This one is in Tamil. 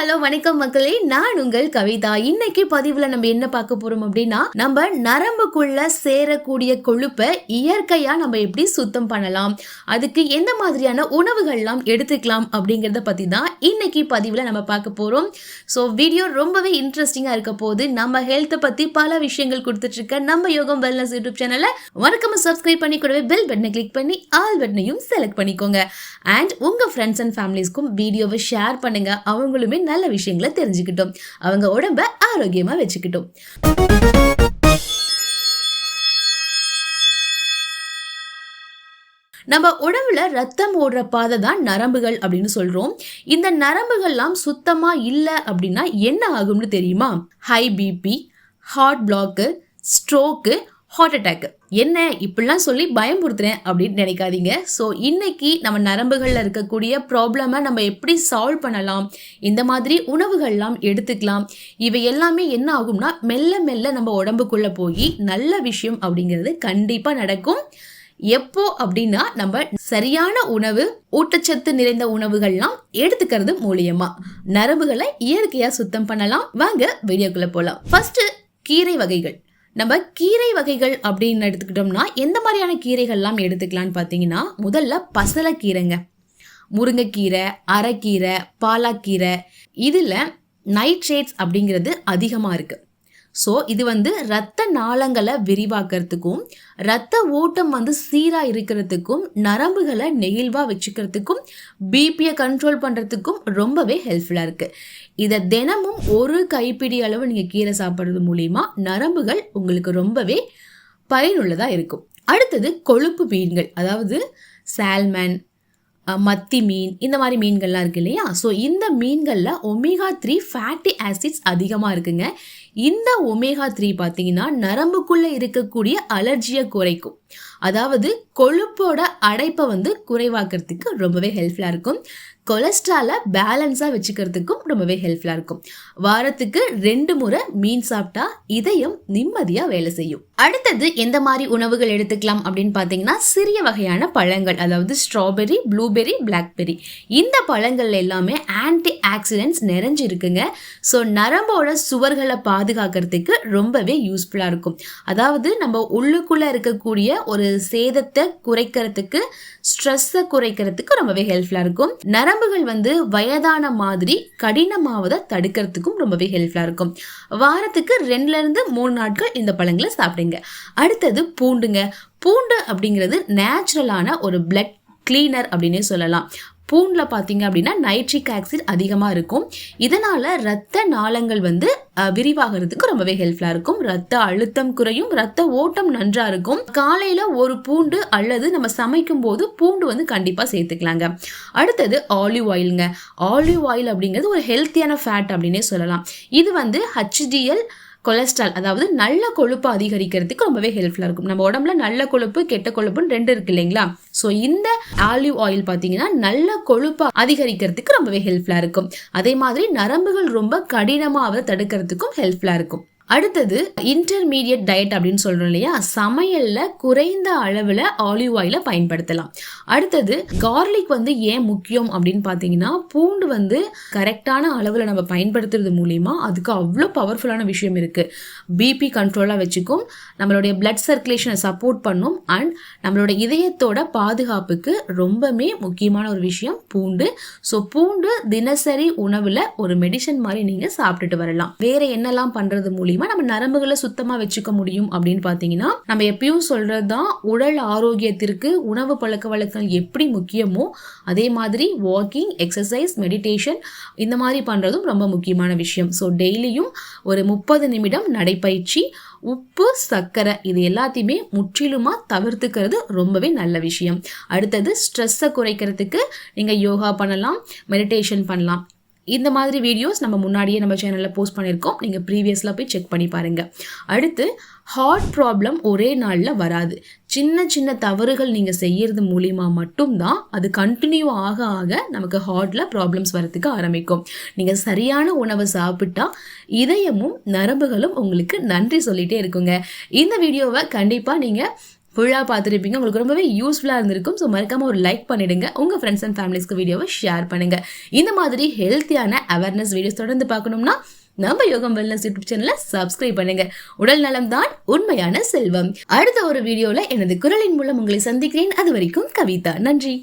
ஹலோ வணக்கம் மக்களே, நான் உங்கள் கவிதா. இன்னைக்கு பதிவுல நம்ம என்ன பார்க்க போறோம் அப்படின்னா, நம்ம நரம்புக்குள்ள சேரக்கூடிய கொழுப்பை இயற்கையா நம்ம எப்படி சுத்தம் பண்ணலாம், அதுக்கு எந்த மாதிரியான உணவுகள்லாம் எடுத்துக்கலாம் அப்படிங்கறத பத்தி தான் இன்னைக்கு பதிவுல நம்ம பார்க்க போறோம். ஸோ வீடியோ ரொம்பவே இன்ட்ரெஸ்டிங்கா இருக்க போது. நம்ம ஹெல்த்தை பத்தி பல விஷயங்கள் கொடுத்துட்டு இருக்க நம்ம யோகம் வெல்னஸ் யூடியூப் சேனலை மறக்காம சப்ஸ்கிரைப் பண்ணி கூடவே பெல் பட்டனை கிளிக் பண்ணி ஆல் பட்டனையும் செலக்ட் பண்ணிக்கோங்க. அண்ட் உங்க ஃப்ரெண்ட்ஸ் அண்ட் ஃபேமிலிஸ்க்கும் வீடியோவை ஷேர் பண்ணுங்க. அவங்களுமே நல்ல விஷயங்களை தெரிஞ்சுக்கிட்டோம், அவங்க உடம்ப ஆரோக்கியமா வச்சுக்கிட்டோம். நம்ம உடம்புல ரத்தம் ஓடுற பாதை தான் நரம்புகள் அப்படின்னு சொல்றோம். இந்த நரம்புகள்லாம் சுத்தமா இல்லை அப்படின்னா என்ன ஆகும்னு தெரியுமா? High BP, heart block, stroke, heart attack. என்ன இப்படிலாம் சொல்லி பயமுறுத்துறேன் அப்படின்னு நினைக்காதீங்க. ஸோ இன்னைக்கு நம்ம நரம்புகளில் இருக்கக்கூடிய ப்ராப்ளமை நம்ம எப்படி சால்வ் பண்ணலாம், இந்த மாதிரி உணவுகள்லாம் எடுத்துக்கலாம், இவை எல்லாமே என்ன ஆகும்னா மெல்ல மெல்ல நம்ம உடம்புக்குள்ள போய் நல்ல விஷயம் அப்படிங்கிறது கண்டிப்பாக நடக்கும். எப்போ அப்படின்னா நம்ம சரியான உணவு, ஊட்டச்சத்து நிறைந்த உணவுகள்லாம் எடுத்துக்கிறது மூலியமா நரம்புகளை இயற்கையா சுத்தம் பண்ணலாம். வாங்க வீடியோக்குள்ள போலாம். ஃபர்ஸ்ட் கீரை வகைகள். நம்ம கீரை வகைகள் அப்படின்னு எடுத்துக்கிட்டோம்னா எந்த மாதிரியான கீரைகள்லாம் எடுத்துக்கலான்னு பார்த்தீங்கன்னா, முதல்ல பசலைக்கீரைங்க, முருங்கைக்கீரை, அரைக்கீரை, பாலாக்கீரை. இதில் நைட்ரேட்ஸ் அப்படிங்கிறது அதிகமாக இருக்குது. ஸோ இது ரத்த நாளங்களை விரிவாக்கிறதுக்கும், ரத்த ஓட்டம் சீராக இருக்கிறதுக்கும், நரம்புகளை நெகிழ்வாக வச்சுக்கிறதுக்கும், பிபியை கண்ட்ரோல் பண்ணுறதுக்கும் ரொம்பவே ஹெல்ப்ஃபுல்லாக இருக்குது. இதை தினமும் ஒரு கைப்பிடி அளவு நீங்கள் கீரை சாப்பிட்றது மூலிமா நரம்புகள் உங்களுக்கு ரொம்பவே பயனுள்ளதாக இருக்கும். அடுத்தது கொழுப்பு மீன்கள், அதாவது சால்மன், மத்தி மீன், இந்த மாதிரி மீன்கள்லாம் இருக்கு இல்லையா? ஸோ இந்த மீன்களில் ஒமேகா 3 ஃபேட்டி ஆசிட்ஸ் அதிகமாக இருக்குங்க. இந்த ஒமேகா 3 பார்த்தீங்கன்னா நரம்புக்குள்ளே இருக்கக்கூடிய அலர்ஜியை குறைக்கும். அதாவது கொழுப்போட அடைப்பை குறைவாக்கிறதுக்கு ரொம்பவே ஹெல்ப்ஃபுல்லாக இருக்கும். கொலஸ்ட்ராலை பேலன்ஸாக வச்சுக்கிறதுக்கும் ரொம்பவே ஹெல்ப்ஃபுல்லாக இருக்கும். வாரத்துக்கு 2 முறை மீன் சாப்பிட்டா இதயம் நிம்மதியாக வேலை செய்யும். அடுத்தது எந்த மாதிரி உணவுகள் எடுத்துக்கலாம் அப்படின்னு பார்த்தீங்கன்னா, சிறிய வகையான பழங்கள், அதாவது ஸ்ட்ராபெரி, ப்ளூபெரி, பிளாக்பெரி. இந்த பழங்கள் எல்லாமே ஆன்டி ஆக்சிடென்ட்ஸ் நிறைஞ்சு இருக்குங்க. ஸோ நரம்போட சுவர்களை பாதுகாக்கிறதுக்கு ரொம்பவே யூஸ்ஃபுல்லாக இருக்கும். அதாவது நம்ம உள்ளுக்குள்ளே இருக்கக்கூடிய ஒரு சேதத்தை குறைக்கிறதுக்கு, ஸ்ட்ரெஸ்ஸை குறைக்கிறதுக்கு ரொம்பவே ஹெல்ப்ஃபுல்லாக இருக்கும். நரம்புகள் வயதான மாதிரி கடினமாவதை தடுக்கிறதுக்கும் ரொம்பவே ஹெல்ப்ஃபுல்லாக இருக்கும். வாரத்துக்கு 2-3 நாட்கள் இந்த பழங்களை சாப்பிடுங்க. அடுத்தது பூண்டுங்க. பூண்டு அப்படிங்கிறது நேச்சுரலான ஒரு பிளட் கிளீனர் அப்படின்னே சொல்லலாம். பூண்டில் பார்த்தீங்க அப்படின்னா நைட்ரிக் ஆசிட் அதிகமாக இருக்கும். இதனால் ரத்த நாளங்கள் விரிவாகிறதுக்கு ரொம்பவே ஹெல்ப்ஃபுல்லாக இருக்கும். ரத்த அழுத்தம் குறையும், ரத்த ஓட்டம் நன்றாக இருக்கும். காலையில் ஒரு பூண்டு அல்லது நம்ம சமைக்கும் போது பூண்டு கண்டிப்பாக சேர்த்துக்கலாங்க. அடுத்தது ஆலிவ் ஆயிலுங்க. ஆலிவ் ஆயில் அப்படிங்கிறது ஒரு ஹெல்த்தியான ஃபேட் அப்படின்னே சொல்லலாம். இது HDL கொலஸ்ட்ரால், அதாவது நல்ல கொழுப்பு அதிகரிக்கிறதுக்கு ரொம்பவே ஹெல்ப்ஃபுல்லாக இருக்கும். நம்ம உடம்புல நல்ல கொழுப்பு, கெட்ட கொழுப்புன்னு 2 இருக்கு இல்லைங்களா? ஸோ இந்த ஆலிவ் ஆயில் பார்த்தீங்கன்னா நல்ல கொழுப்பு அதிகரிக்கிறதுக்கு ரொம்பவே ஹெல்ப்ஃபுல்லாக இருக்கும். அதே மாதிரி நரம்புகள் ரொம்ப கடினமாக தடுக்கிறதுக்கும் ஹெல்ப்ஃபுல்லாக இருக்கும். அடுத்தது இன்டர்மீடியட் டயட் அப்படின்னு சொல்றோம் இல்லையா? சமையல்ல குறைந்த அளவில் ஆலிவ் ஆயிலை பயன்படுத்தலாம். அடுத்தது கார்லிக் ஏன் முக்கியம் அப்படின்னு பார்த்தீங்கன்னா, பூண்டு கரெக்டான அளவில் நம்ம பயன்படுத்துறது மூலிமா அதுக்கு அவ்வளோ பவர்ஃபுல்லான விஷயம் இருக்கு. பிபி கண்ட்ரோலாக வச்சுக்கும், நம்மளுடைய பிளட் சர்க்குலேஷனை சப்போர்ட் பண்ணும், அண்ட் நம்மளோட இதயத்தோட பாதுகாப்புக்கு ரொம்பவே முக்கியமான ஒரு விஷயம் பூண்டு. ஸோ பூண்டு தினசரி உணவில் ஒரு மெடிசன் மாதிரி நீங்கள் சாப்பிட்டுட்டு வரலாம். வேற என்னெல்லாம் பண்றது மூலியமா நம்ம நரம்புகளை சுத்தமா வச்சுக்க முடியும் அப்படின்னு பாத்தீங்கன்னா, நம்ம எப்பயும் சொல்றதுதான், உடல் ஆரோக்கியத்திற்கு உணவு பழக்க வழக்கங்கள் எப்படி முக்கியமோ அதே மாதிரி வாக்கிங், எக்ஸசைஸ், மெடிடேஷன் இந்த மாதிரி பண்றதும் ரொம்ப முக்கியமான விஷயம். ஸோ டெய்லியும் ஒரு 30 நிமிடம் நடைப்பயிற்சி, உப்பு, சர்க்கரை இது எல்லாத்தையுமே முற்றிலுமா தவிர்த்துக்கிறது ரொம்பவே நல்ல விஷயம். அடுத்தது ஸ்ட்ரெஸ்ஸை குறைக்கிறதுக்கு நீங்க யோகா பண்ணலாம், மெடிடேஷன் பண்ணலாம். இந்த மாதிரி வீடியோஸ் நம்ம முன்னாடியே நம்ம சேனலில் போஸ்ட் பண்ணியிருக்கோம், நீங்கள் ப்ரீவியஸில் போய் செக் பண்ணி பாருங்கள். அடுத்து ஹார்ட் ப்ராப்ளம் ஒரே நாளில் வராது. சின்ன சின்ன தவறுகள் நீங்கள் செய்யறது மூலிமா மட்டும்தான் அது கண்டினியூ ஆக ஆக நமக்கு ஹார்ட்டில் ப்ராப்ளம்ஸ் வரதுக்கு ஆரம்பிக்கும். நீங்கள் சரியான உணவை சாப்பிட்டா இதயமும் நரம்புகளும் உங்களுக்கு நன்றி சொல்லிகிட்டே இருக்குங்க. இந்த வீடியோவை கண்டிப்பாக நீங்கள் ஃபுல்லாக பார்த்துருப்பீங்க. உங்களுக்கு ரொம்பவே யூஸ்ஃபுல்லாக இருந்திருக்கும். ஸோ மறக்காமல் ஒரு லைக் பண்ணிடுங்க. உங்கள் ஃப்ரெண்ட்ஸ் அண்ட் ஃபேமிலிஸ்க்கு வீடியோவை ஷேர் பண்ணுங்கள். இந்த மாதிரி ஹெல்த்தியான அவேர்னஸ் வீடியோஸ் தொடர்ந்து பார்க்கணும்னா நம்ம யோகம் வெல்னஸ் யூடியூப் சேனலை சப்ஸ்கிரைப் பண்ணுங்க. உடல் நலம் தான் உண்மையான செல்வம். அடுத்த ஒரு வீடியோவில் எனது குரலின் மூலம் உங்களை சந்திக்கிறேன். அது வரைக்கும் கவிதா. நன்றி.